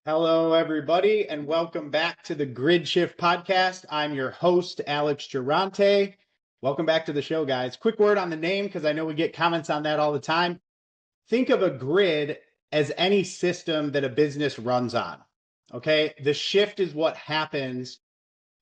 Hello, everybody, and welcome back to the Grid Shift podcast. I'm your host, Alex Durante. Welcome back to the show, guys. Quick word on the name, because I know we get comments on that all the time. Think of a grid as any system that a business runs on, okay? The shift is what happens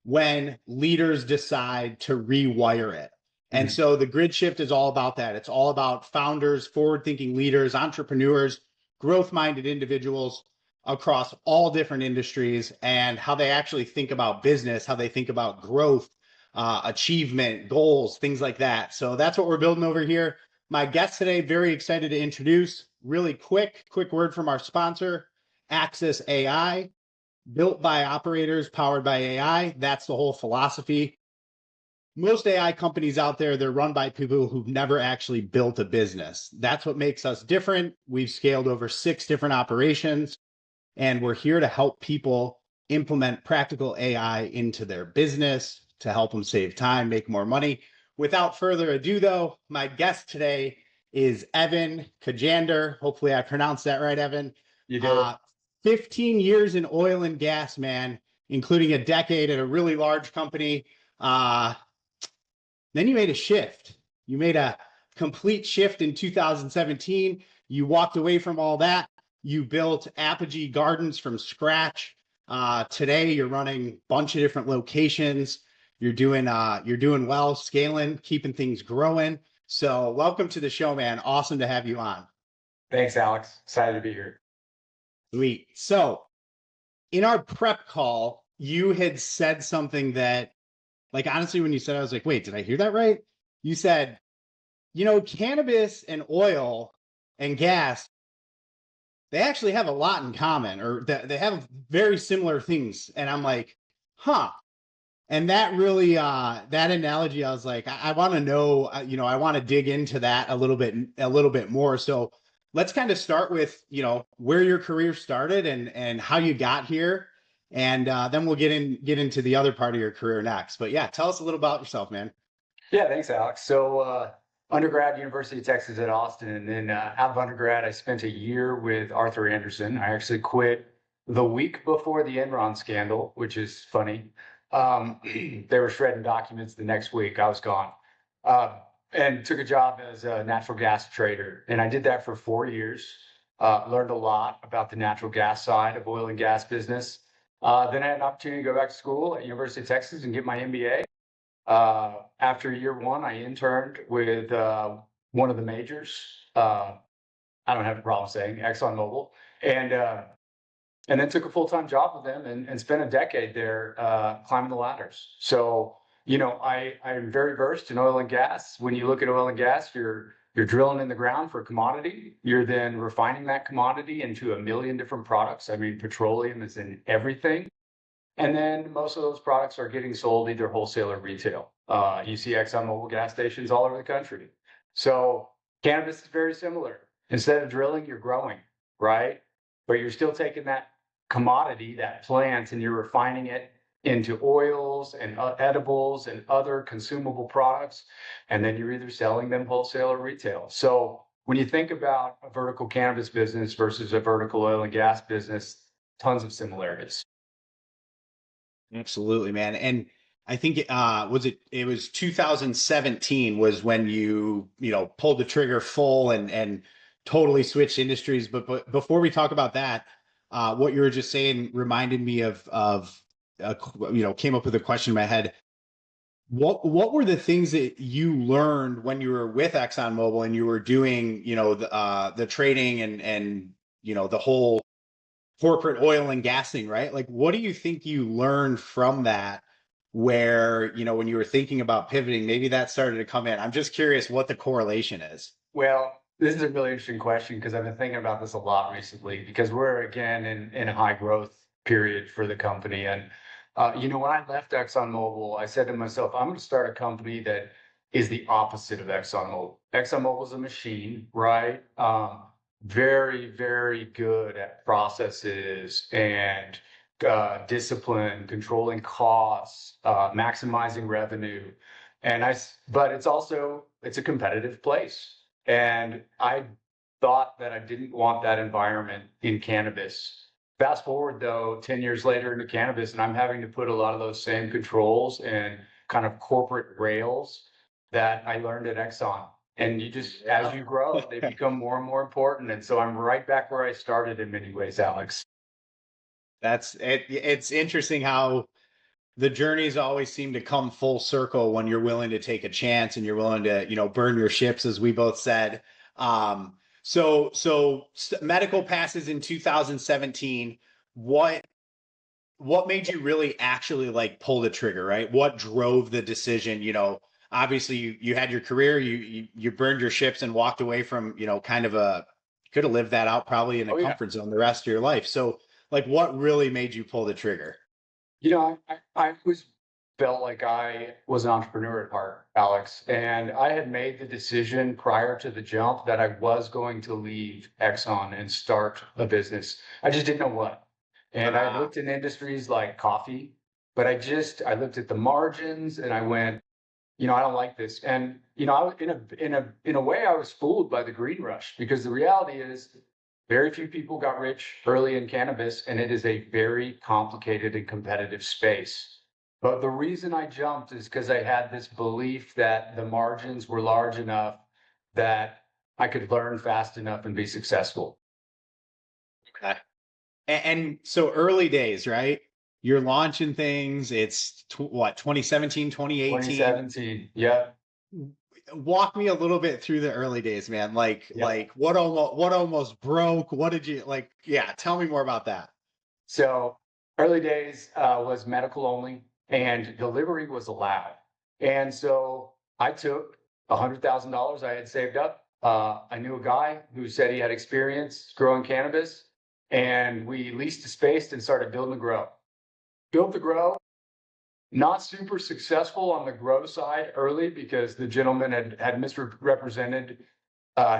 when leaders decide to rewire it. And so the grid shift is all about that. It's all about founders, forward-thinking leaders, entrepreneurs, growth-minded individuals across all different industries and how they actually think about business, how they think about growth, achievement, goals, things like that. So that's what we're building over here. My guest today, very excited to introduce, really quick word from our sponsor, Axis AI. Built by operators, powered by AI. That's the whole philosophy. Most AI companies out there, they're run by people who've never actually built a business. That's what makes us different. We've scaled over 6 different operations, and we're here to help people implement practical AI into their business to help them save time, make more money. Without further ado, though, my guest today is Evan Kajander. Hopefully I pronounced that right, Evan. You did. 15 years in oil and gas, man, including a decade at a really large company. Then you made a shift. You made a complete shift in 2017. You walked away from all that. You built Apogee Gardens from scratch. Today, you're running a bunch of different locations. You're doing well, scaling, keeping things growing. So welcome to the show, man. Awesome to have you on. Thanks, Alex. Excited to be here. Sweet. So in our prep call, you had said something that, like, honestly, when you said, I was like, wait, did I hear that right? You said, cannabis and oil and gas, they actually have a lot in common, or they have very similar things. And I'm like, huh. And that really, that analogy, I was like, I want to know, I want to dig into that a little bit more. So let's kind of start with, where your career started and how you got here. And then we'll get into the other part of your career next. But yeah, tell us a little about yourself, man. Yeah, thanks, Alex. So undergrad, University of Texas at Austin. And then out of undergrad, I spent a year with Arthur Andersen. I actually quit the week before the Enron scandal, which is funny. They were shredding documents the next week. I was gone. And took a job as a natural gas trader. And I did that for 4 years. Learned a lot about the natural gas side of oil and gas business. Then I had an opportunity to go back to school at University of Texas and get my MBA. After year one, I interned with one of the majors. I don't have a problem saying ExxonMobil, and then took a full-time job with them and spent a decade there climbing the ladders. So I'm very versed in oil and gas. When you look at oil and gas, you're drilling in the ground for a commodity. You're then refining that commodity into a million different products. I mean, petroleum is in everything. And then most of those products are getting sold either wholesale or retail. You see ExxonMobil gas stations all over the country. So cannabis is very similar. Instead of drilling, you're growing, right? But you're still taking that commodity, that plant, and you're refining it into oils and edibles and other consumable products. And then you're either selling them wholesale or retail. So when you think about a vertical cannabis business versus a vertical oil and gas business, tons of similarities. Absolutely, man. And I think it was 2017 was when you pulled the trigger full and totally switched industries. But before we talk about that, what you were just saying reminded me of came up with a question in my head. What were the things that you learned when you were with ExxonMobil and you were doing the trading and the whole corporate oil and gas thing, right? Like, what do you think you learned from that where, when you were thinking about pivoting, maybe that started to come in? I'm just curious what the correlation is. Well, this is a really interesting question because I've been thinking about this a lot recently because we're again in a high growth period for the company. And, when I left ExxonMobil, I said to myself, I'm going to start a company that is the opposite of ExxonMobil. ExxonMobil is a machine, right? Very, very good at processes and discipline, controlling costs, maximizing revenue. But it's a competitive place. And I thought that I didn't want that environment in cannabis. Fast forward though, 10 years later into cannabis, and I'm having to put a lot of those same controls and kind of corporate rails that I learned at Exxon. And you just, as you grow, they become more and more important. And so I'm right back where I started in many ways, Alex. That's it. It's interesting how the journeys always seem to come full circle when you're willing to take a chance and you're willing to, burn your ships, as we both said. So medical passes in 2017. What what made you really actually like pull the trigger, right? What drove the decision? Obviously you had your career, you burned your ships and walked away from, kind of could have lived that out probably in a Oh, yeah. comfort zone the rest of your life. So like what really made you pull the trigger? I was felt like I was an entrepreneur at heart, Alex, and I had made the decision prior to the jump that I was going to leave Exxon and start a business. I just didn't know what. And I looked in industries like coffee, but I looked at the margins and I went, I don't like this. And I was in a way I was fooled by the green rush because the reality is very few people got rich early in cannabis, and it is a very complicated and competitive space. But the reason I jumped is because I had this belief that the margins were large enough that I could learn fast enough and be successful. Okay. And so early days, right? You're launching things. It's what, 2017, 2018. 2017. Yep. Walk me a little bit through the early days, man. Like Yep. like what almost broke? What did you like? Yeah, tell me more about that. So early days was medical only, and delivery was allowed. And so I took $100,000 I had saved up. I knew a guy who said he had experience growing cannabis, and we leased a space and started building the grow. Built the grow, not super successful on the grow side early because the gentleman had misrepresented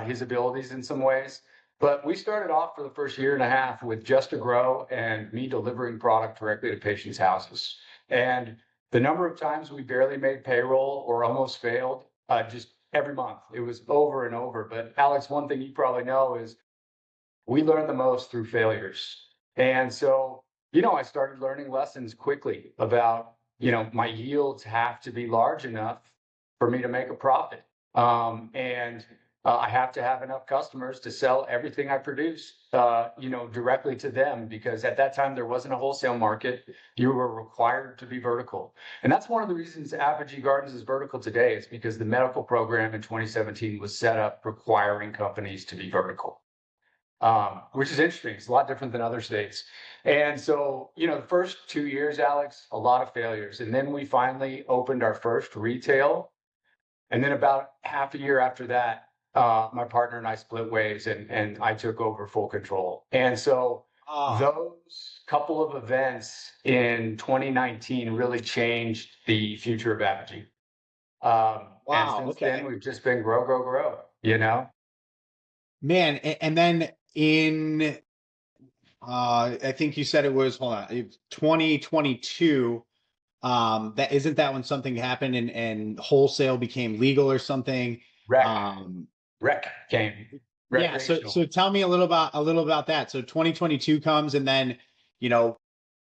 his abilities in some ways. But we started off for the first year and a half with just a grow and me delivering product directly to patients' houses. And the number of times we barely made payroll or almost failed, just every month, it was over and over. But Alex, one thing you probably know is we learn the most through failures. And so, I started learning lessons quickly about, my yields have to be large enough for me to make a profit. And I have to have enough customers to sell everything I produce, directly to them, because at that time there wasn't a wholesale market. You were required to be vertical. And that's one of the reasons Apogee Gardens is vertical today, is because the medical program in 2017 was set up requiring companies to be vertical. Which is interesting. It's a lot different than other states. And so, the first 2 years, Alex, a lot of failures. And then we finally opened our first retail. And then about half a year after that, my partner and I split ways and I took over full control. And so those couple of events in 2019 really changed the future of Apogee. And since Okay. then, we've just been grow, grow, grow. Man, and then in I think you said it was, hold on, 2022. That isn't that when something happened and wholesale became legal or something. Rec, Um, rec came yeah, so recreational. so tell me a little about that. So 2022 comes and then, you know,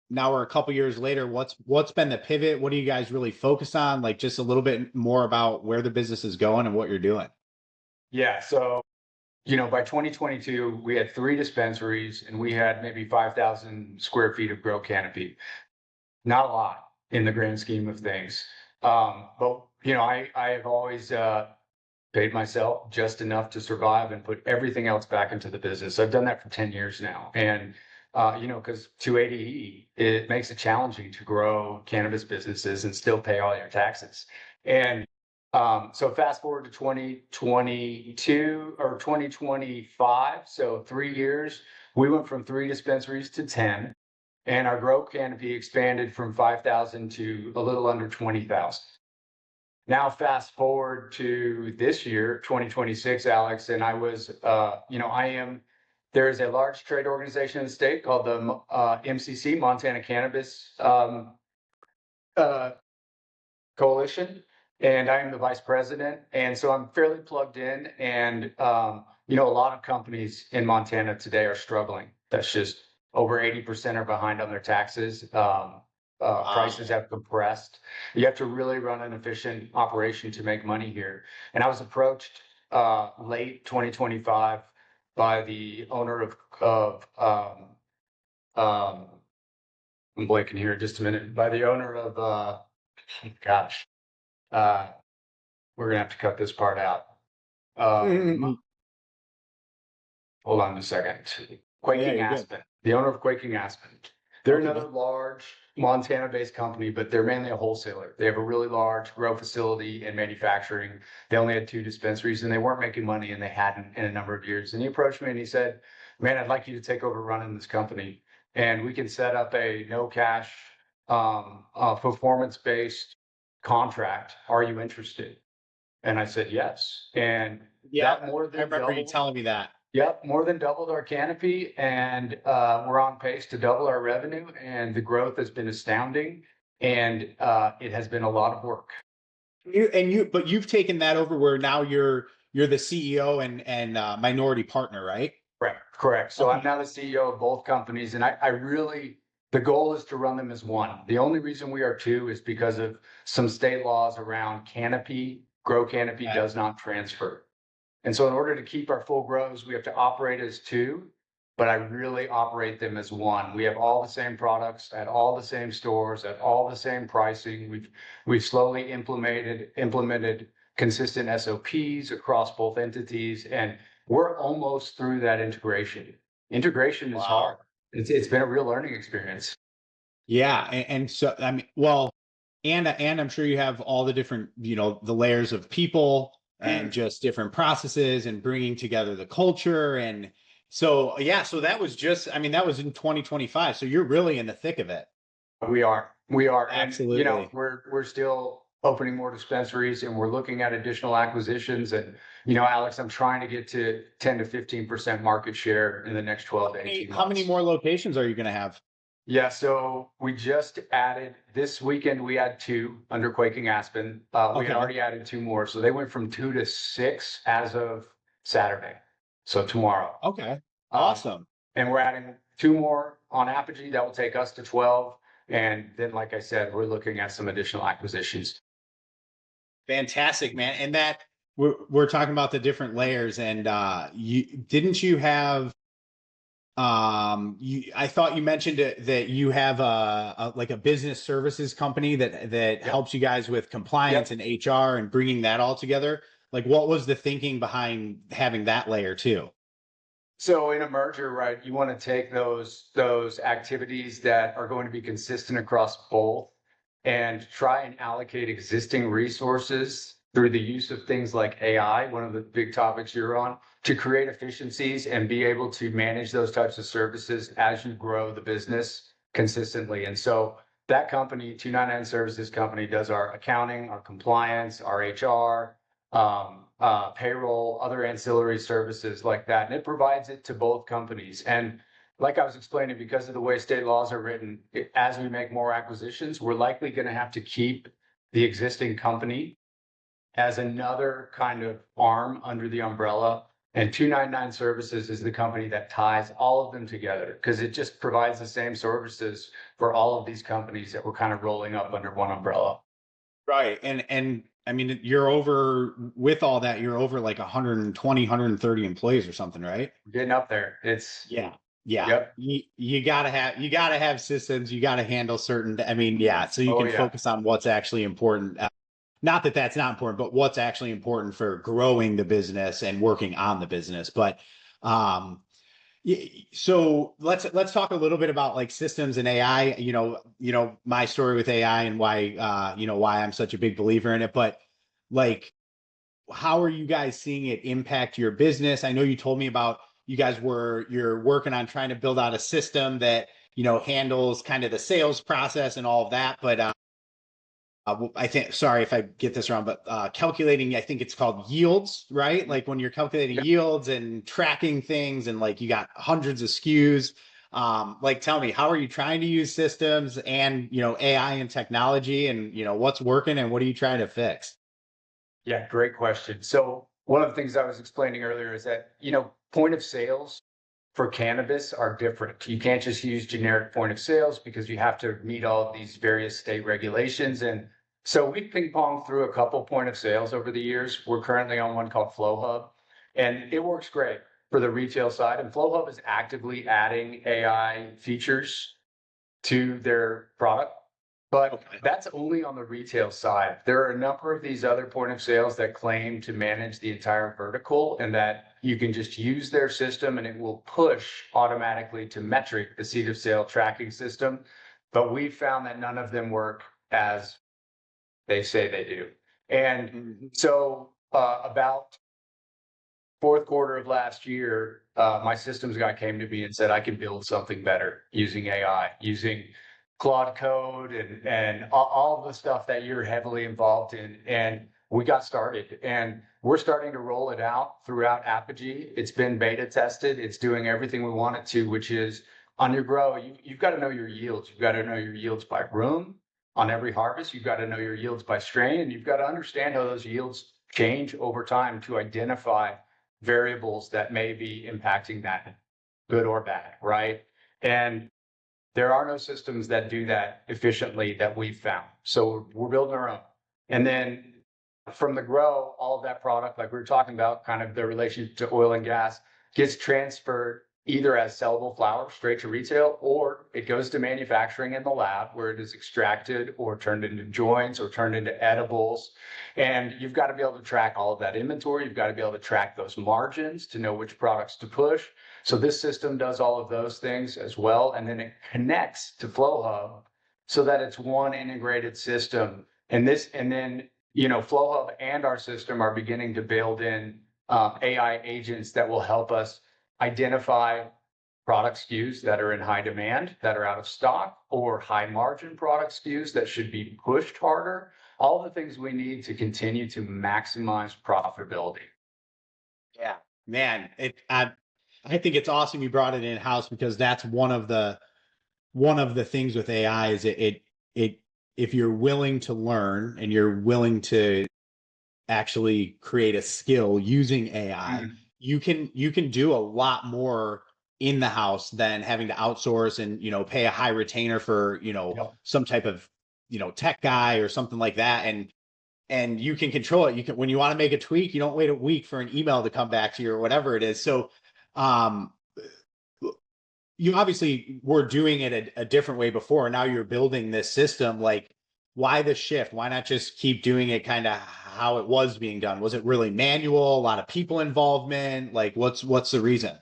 now we're a couple years later. What's been the pivot? What do you guys really focus on? Like just a little bit more about where the business is going and what you're doing. Yeah. So, by 2022, we had 3 dispensaries and we had maybe 5,000 square feet of grow canopy. Not a lot in the grand scheme of things. But, I have always paid myself just enough to survive and put everything else back into the business. I've done that for 10 years now. And, because 280E, it makes it challenging to grow cannabis businesses and still pay all your taxes. And so fast forward to 2022 or 2025, so 3 years, we went from 3 dispensaries to 10, and our grow canopy expanded from 5,000 to a little under 20,000. Now fast forward to this year, 2026, Alex, and there is a large trade organization in the state called the MCC, Montana Cannabis Coalition, and I am the vice president. And so I'm fairly plugged in. And, a lot of companies in Montana today are struggling. That's just over 80% are behind on their taxes. Wow. Prices have compressed. You have to really run an efficient operation to make money here. And I was approached late 2025 by the owner um, I'm blanking here just a minute, by the owner of gosh, uh, we're gonna have to cut this part out. Mhm. Hold on a second. Yeah, Quaking you're good. Aspen, the owner of Quaking Aspen. They're Okay. another large Montana-based company, but they're mainly a wholesaler. They have a really large grow facility and manufacturing. They only had 2 dispensaries and they weren't making money, and they hadn't in a number of years. And he approached me and he said, "Man, I'd like you to take over running this company, and we can set up a no cash, performance-based contract. Are you interested?" And I said, "Yes." And Yeah, that more I than remember you doubled. telling me that. Yep, more than doubled our canopy, and we're on pace to double our revenue. And the growth has been astounding, and it has been a lot of work. But you've taken that over where now you're the CEO and minority partner, right? Correct, correct. So I'm Okay. now the CEO of both companies, and I really, the goal is to run them as one. The only reason we are two is because of some state laws around canopy. Grow canopy Okay. does not transfer. And so in order to keep our full grows, we have to operate as two, but I really operate them as one. We have all the same products at all the same stores at all the same pricing. We've slowly implemented consistent SOPs across both entities, and we're almost through that integration. Integration is Wow. hard. It's been a real learning experience. Yeah, and so I mean, well, and I'm sure you have all the different, the layers of people and just different processes and bringing together the culture. And so yeah, so that was just, I mean, that was in 2025. So you're really in the thick of it. We are, and Absolutely. we're still opening more dispensaries, and we're looking at additional acquisitions. And Alex, I'm trying to get to 10 to 15% market share in the next 12 to Hey, 18 how many months. more locations are you going to have? Yeah, so we just added this weekend. We had two under Quaking Aspen. We had Okay. already added two more, so they went from 2 to 6 as of Saturday. So tomorrow. Okay. Um, Awesome. and we're adding two more on Apogee. That will take us to 12. And then, like I said, we're looking at some additional acquisitions. Fantastic, man. And that we're talking about the different layers and you have I thought you mentioned that you have a like a business services company that Yep. helps you guys with compliance Yep. and HR and bringing that all together. Like, what was the thinking behind having that layer too? So in a merger, right, you want to take those activities that are going to be consistent across both and try and allocate existing resources through the use of things like AI, one of the big topics you're on, to create efficiencies and be able to manage those types of services as you grow the business consistently. And so that company, 299 Services Company, does our accounting, our compliance, our HR, payroll, other ancillary services like that. And it provides it to both companies. And like I was explaining, because of the way state laws are written, as we make more acquisitions, we're likely going to have to keep the existing company as another kind of arm under the umbrella. And 299 Services is the company that ties all of them together because it just provides the same services for all of these companies that we're kind of rolling up under one umbrella. Right. And I mean, you're over with all that, you're over like 120, 130 employees or something, right? We're getting up there. It's, Yeah. Yeah. yep. You gotta have systems, you gotta handle certain, I mean, yeah, so you Oh, can yeah. focus on what's actually important. Not that that's not important, but what's actually important for growing the business and working on the business. But um so let's talk a little bit about like systems and AI, my story with AI and why why I'm such a big believer in it. But like, how are you guys seeing it impact your business? I know you told me about you're working on trying to build out a system that handles kind of the sales process and all of that. But I think, sorry if I get this wrong, but calculating, I think it's called yields, right? Like when you're calculating yields and tracking things and like you got hundreds of SKUs. Like, tell me, how are you trying to use systems and, AI and technology and, what's working and what are you trying to fix? Yeah, great question. So one of the things I was explaining earlier is that, point of sales for cannabis are different. You can't just use generic point of sales because you have to meet all of these various state regulations. And so we ping ponged through a couple point of sales over the years. We're currently on one called Flow Hub, and it works great for the retail side. And Flow Hub is actively adding AI features to their product. But that's only on the retail side. There are a number of these other point of sales that claim to manage the entire vertical, and that you can just use their system and it will push automatically to Metric, the seed of sale tracking system. But we found that none of them work as they say they do. And so about fourth quarter of last year, my systems guy came to me and said, I can build something better using AI, using Claude Code and all the stuff that you're heavily involved in. And we got started, and we're starting to roll it out throughout Apogee. It's been beta tested. It's doing everything we want it to, which is on your grow, you've got to know your yields. You've got to know your yields by room on every harvest. You've got to know your yields by strain, and you've got to understand how those yields change over time to identify variables that may be impacting that, good or bad, right? And there are no systems that do that efficiently that we've found. So we're building our own. And then from the grow, all of that product, like we were talking about, kind of the relationship to oil and gas, gets transferred either as sellable flower straight to retail, or it goes to manufacturing in the lab where it is extracted or turned into joints or turned into edibles. And you've got to be able to track all of that inventory. You've got to be able to track those margins to know which products to push. So this system does all of those things as well. And then it connects to Flow Hub so that it's one integrated system. And then, Flow Hub and our system are beginning to build in AI agents that will help us identify product SKUs that are in high demand, that are out of stock, or high margin product SKUs that should be pushed harder. All the things we need to continue to maximize profitability. Yeah, man, I think it's awesome you brought it in house, because that's one of the things with AI is it if you're willing to learn and you're willing to actually create a skill using AI, you can do a lot more in the house than having to outsource and pay a high retainer for some type of tech guy or something like that. And you can control it. You can, when you want to make a tweak, you don't wait a week for an email to come back to you or whatever it is. So you obviously were doing it a different way before. Now you're building this system. Like, why the shift? Why not just keep doing it kind of how it was being done? Was it really manual? A lot of people involvement? Like, what's the reason?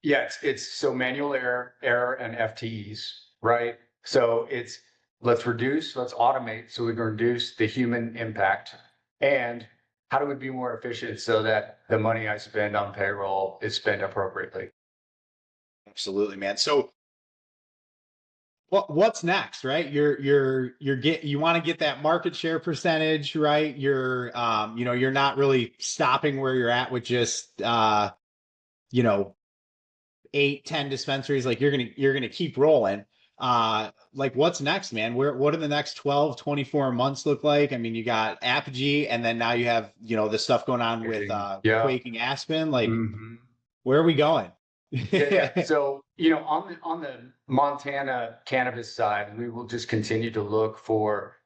Yeah, it's so manual error and FTEs, right? So it's let's automate so we can reduce the human impact. And how do we be more efficient so that the money I spend on payroll is spent appropriately? Absolutely, man. So what's next, right? You want to get that market share percentage, right? You're not really stopping where you're at with just 8-10 dispensaries. Like, you're gonna keep rolling. Like, what's next, man? What do the next 12-24 months look like? I mean, you got Apogee, and then now you have the stuff going on with Quaking Aspen. Like, where are we going? Yeah. So, on the Montana cannabis side, we will just continue to look for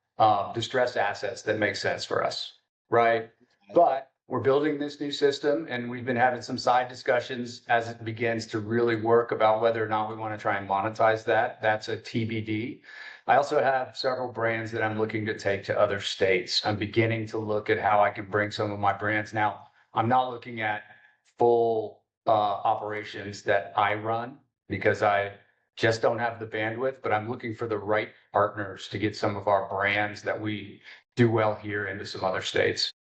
distressed assets that make sense for us, right? But we're building this new system, and we've been having some side discussions as it begins to really work about whether or not we want to try and monetize that. That's a TBD. I also have several brands that I'm looking to take to other states. I'm beginning to look at how I can bring some of my brands. Now, I'm not looking at full operations that I run, because I just don't have the bandwidth, but I'm looking for the right partners to get some of our brands that we do well here into some other states.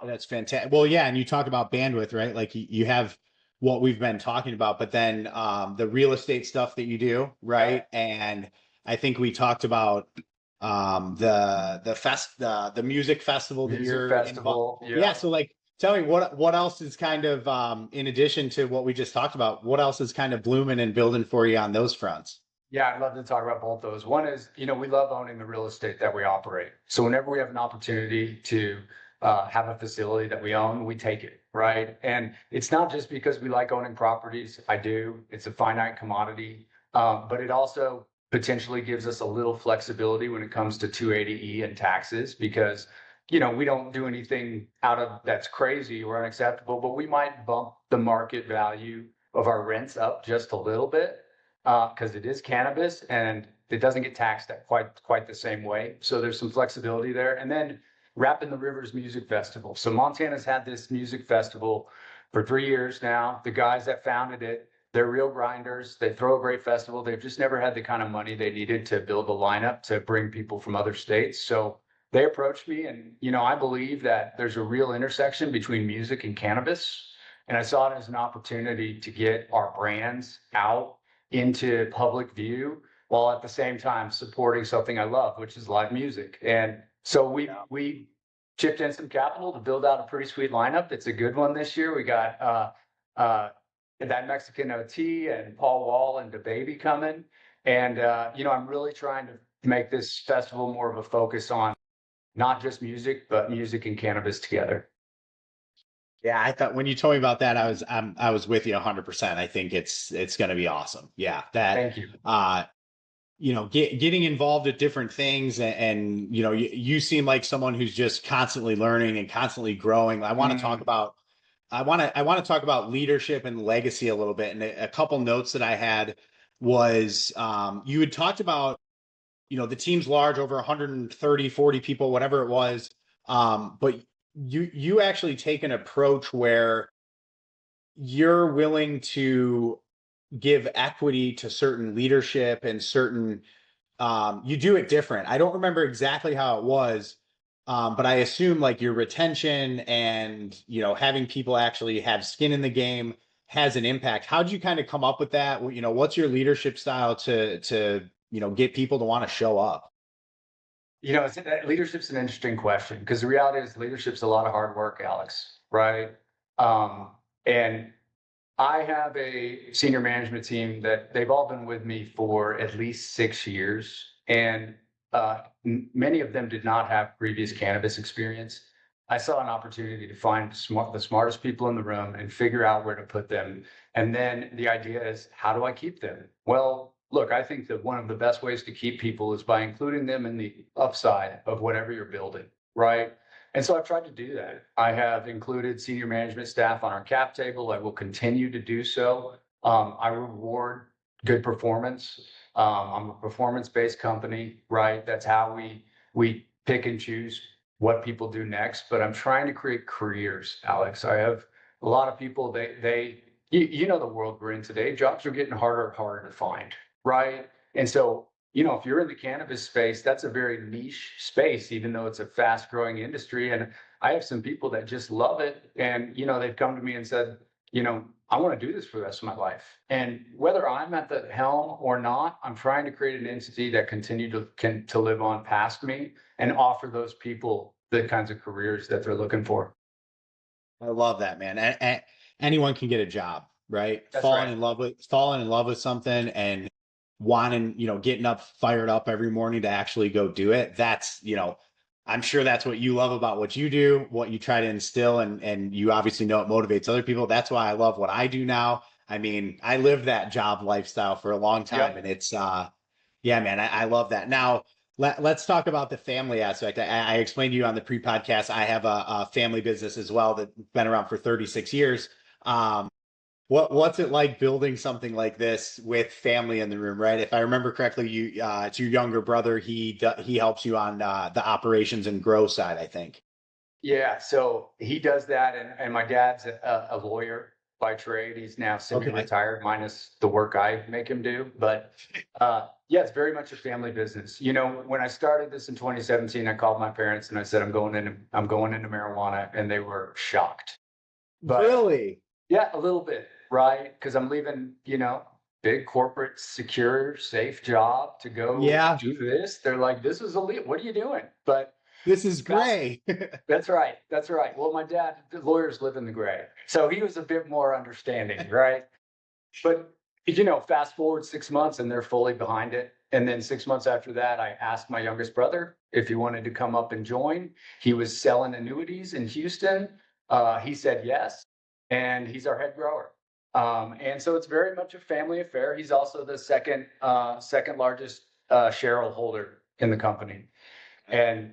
That's fantastic. Well, yeah, and you talk about bandwidth, right? Like, you have what we've been talking about, but then the real estate stuff that you do, right? Yeah. And I think we talked about the music festival that you're involved. Yeah. So, like, tell me what else is kind of in addition to what we just talked about, what else is kind of blooming and building for you on those fronts? Yeah, I'd love to talk about both those. One is, we love owning the real estate that we operate. So whenever we have an opportunity to have a facility that we own, we take it. right? And it's not just because we like owning properties. I do. It's a finite commodity, but it also potentially gives us a little flexibility when it comes to 280E and taxes because we don't do anything out of that's crazy or unacceptable, but we might bump the market value of our rents up just a little bit because it is cannabis and it doesn't get taxed at quite the same way. So there's some flexibility there. And then Rapping the Rivers Music Festival. So Montana's had this music festival for 3 years now. The guys that founded it, they're real grinders. They throw a great festival. They've just never had the kind of money they needed to build a lineup to bring people from other states. So they approached me and, I believe that there's a real intersection between music and cannabis. And I saw it as an opportunity to get our brands out into public view while at the same time supporting something I love, which is live music. And so we chipped in some capital to build out a pretty sweet lineup. It's a good one this year. We got that Mexican OT and Paul Wall and DaBaby coming. And I'm really trying to make this festival more of a focus on not just music, but music and cannabis together. Yeah, I thought when you told me about that, I was with you 100%. I think it's going to be awesome. Yeah, Thank you. Getting involved at different things and you seem like someone who's just constantly learning and constantly growing. I want to talk about leadership and legacy a little bit. And a couple notes that I had was you had talked about the team's large, over 130, 40 people, whatever it was. But you actually take an approach where you're willing to give equity to certain leadership and certain you do it different. I don't remember exactly how it was, but I assume like your retention and having people actually have skin in the game has an impact. How'd you kind of come up with that? What's your leadership style to get people to want to show up? Leadership's an interesting question because the reality is leadership's a lot of hard work, Alex, right? And I have a senior management team that they've all been with me for at least 6 years, and many of them did not have previous cannabis experience. I saw an opportunity to find the smartest people in the room and figure out where to put them. And then the idea is, how do I keep them? Well, look, I think that one of the best ways to keep people is by including them in the upside of whatever you're building, right? And so I've tried to do that. I have included senior management staff on our cap table. I will continue to do so. I reward good performance. I'm a performance-based company, right? That's how we pick and choose what people do next. But I'm trying to create careers, Alex. I have a lot of people, you know the world we're in today. Jobs are getting harder and harder to find, right? And so if you're in the cannabis space, that's a very niche space, even though it's a fast growing industry. And I have some people that just love it. And, they've come to me and said, I want to do this for the rest of my life. And whether I'm at the helm or not, I'm trying to create an entity that can live on past me and offer those people the kinds of careers that they're looking for. I love that, man. Anyone can get a job, right? That's Falling right. in love with something and wanting, getting up, fired up every morning to actually go do it. That's, I'm sure that's what you love about what you do, what you try to instill, and you obviously know it motivates other people. That's why I love what I do now. I mean, I lived that job lifestyle for a long time, and it's yeah, man, I love that. Now, let's talk about the family aspect. I explained to you on the pre-podcast, I have a family business as well that's been around for 36 years. What's it like building something like this with family in the room, right? If I remember correctly, it's your younger brother. He helps you on the operations and grow side, I think. Yeah, so he does that, and my dad's a lawyer by trade. He's now Okay. semi-retired, minus the work I make him do. But yeah, it's very much a family business. When I started this in 2017, I called my parents and I said, I'm going into marijuana, and they were shocked. But Really? yeah, a little bit, right? Because I'm leaving, big corporate, secure, safe job to go Yeah, do this. They're like, this is elite. What are you doing? But this is fast gray. that's right. That's right. Well, my dad, the lawyers live in the gray. So he was a bit more understanding, right? But, fast forward 6 months and they're fully behind it. And then 6 months after that, I asked my youngest brother if he wanted to come up and join. He was selling annuities in Houston. He said yes, and he's our head grower. And so it's very much a family affair. He's also the second largest shareholder in the company. And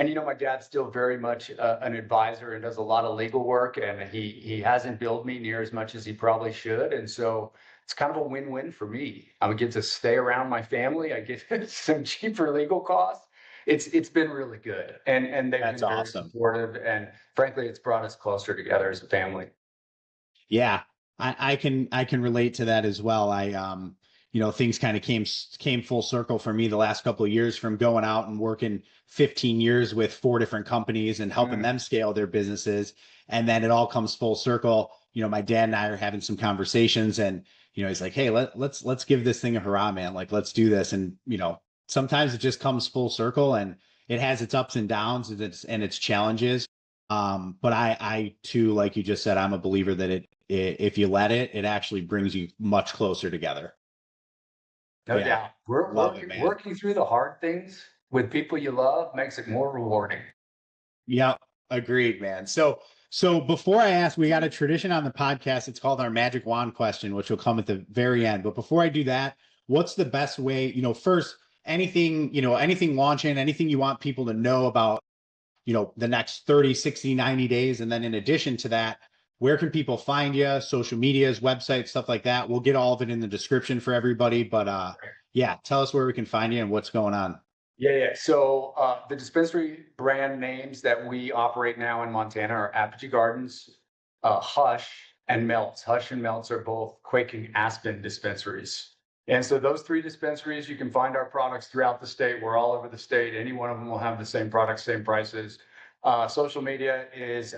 you know, my dad's still very much an advisor and does a lot of legal work, and he hasn't billed me near as much as he probably should. And so it's kind of a win-win for me. I get to stay around my family. I get some cheaper legal costs. It's been really good, and they've That's been very awesome. supportive. And frankly, it's brought us closer together as a family. Yeah, I can relate to that as well. Things kind of came full circle for me the last couple of years from going out and working 15 years with 4 different companies and helping them scale their businesses. And then it all comes full circle. My dad and I are having some conversations, and he's like, "Hey, let's give this thing a hurrah, man. Like, let's do this." And sometimes it just comes full circle, and it has its ups and downs and its challenges. But I too, like you just said, I'm a believer that if you let it actually brings you much closer together. No Yeah, doubt. We're love it, working man. working through the hard things with people you love makes it more rewarding. Yeah, agreed, man. So before I ask, we got a tradition on the podcast. It's called our magic wand question, which will come at the very end. But before I do that, what's the best way, first, anything launching, anything you want people to know about, the next 30, 60, 90 days. And then in addition to that, where can people find you? Social medias, websites, stuff like that. We'll get all of it in the description for everybody. But yeah, tell us where we can find you and what's going on. Yeah. So the dispensary brand names that we operate now in Montana are Apogee Gardens, Hush, and Melts. Hush and Melts are both Quaking Aspen dispensaries. And so those 3 dispensaries, you can find our products throughout the state. We're all over the state. Any one of them will have the same products, same prices. Social media is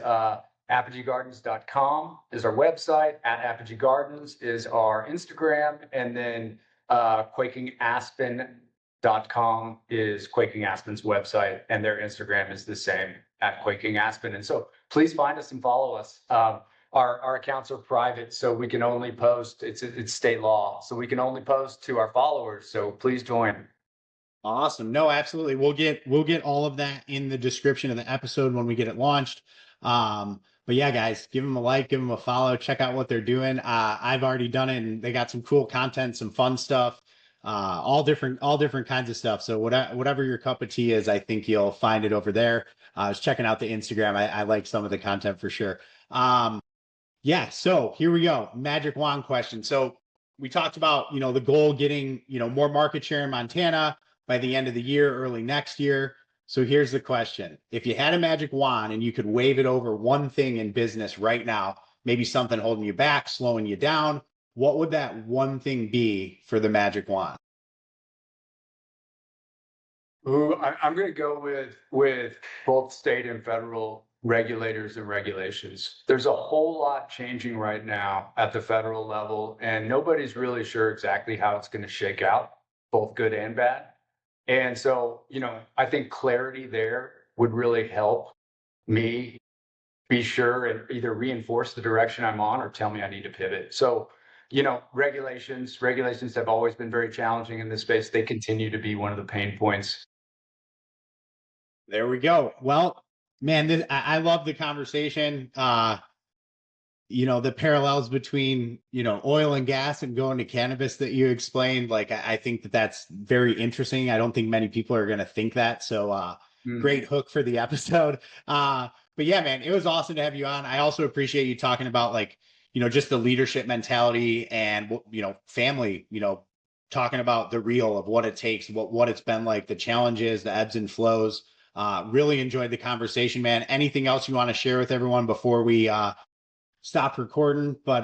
apogeegardens.com is our website. At Apogee Gardens is our Instagram. And then quakingaspen.com is Quaking Aspen's website, and their Instagram is the same, at Quaking Aspen. And so please find us and follow us. Our accounts are private, so we can only post. It's state law, so we can only post to our followers. So please join. Awesome. No, absolutely. We'll get all of that in the description of the episode when we get it launched. But yeah, guys, give them a like, give them a follow, check out what they're doing. I've already done it, and they got some cool content, some fun stuff, all different kinds of stuff. So whatever your cup of tea is, I think you'll find it over there. I was checking out the Instagram. I like some of the content for sure. Yeah, so here we go. Magic wand question. So we talked about, the goal getting, more market share in Montana by the end of the year, early next year. So here's the question. If you had a magic wand and you could wave it over one thing in business right now, maybe something holding you back, slowing you down, what would that one thing be for the magic wand? I'm going to go with both state and federal regulators and regulations. There's a whole lot changing right now at the federal level, and nobody's really sure exactly how it's going to shake out, both good and bad. And so, I think clarity there would really help me be sure and either reinforce the direction I'm on or tell me I need to pivot. So, regulations have always been very challenging in this space. They continue to be one of the pain points. There we go. Well, man, I love the conversation. The parallels between, oil and gas and going to cannabis that you explained, like, I think that that's very interesting. I don't think many people are going to think that. So, great hook for the episode. But yeah, man, it was awesome to have you on. I also appreciate you talking about, like, just the leadership mentality and, family, talking about the real of what it takes, what it's been like, the challenges, the ebbs and flows. Really enjoyed the conversation, man. Anything else you want to share with everyone before we stop recording? But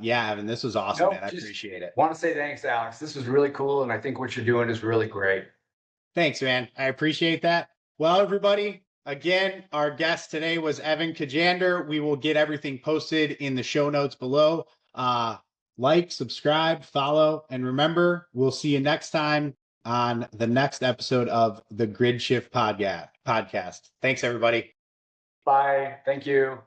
yeah, Evan, this was awesome, Nope, man. I just appreciate it. want to say thanks, Alex. This was really cool, and I think what you're doing is really great. Thanks, man. I appreciate that. Well, everybody, again, our guest today was Evan Kajander. We will get everything posted in the show notes below. Like, subscribe, follow, and remember, we'll see you next time on the next episode of the Grid Shift podcast. Thanks, everybody. Bye. Thank you.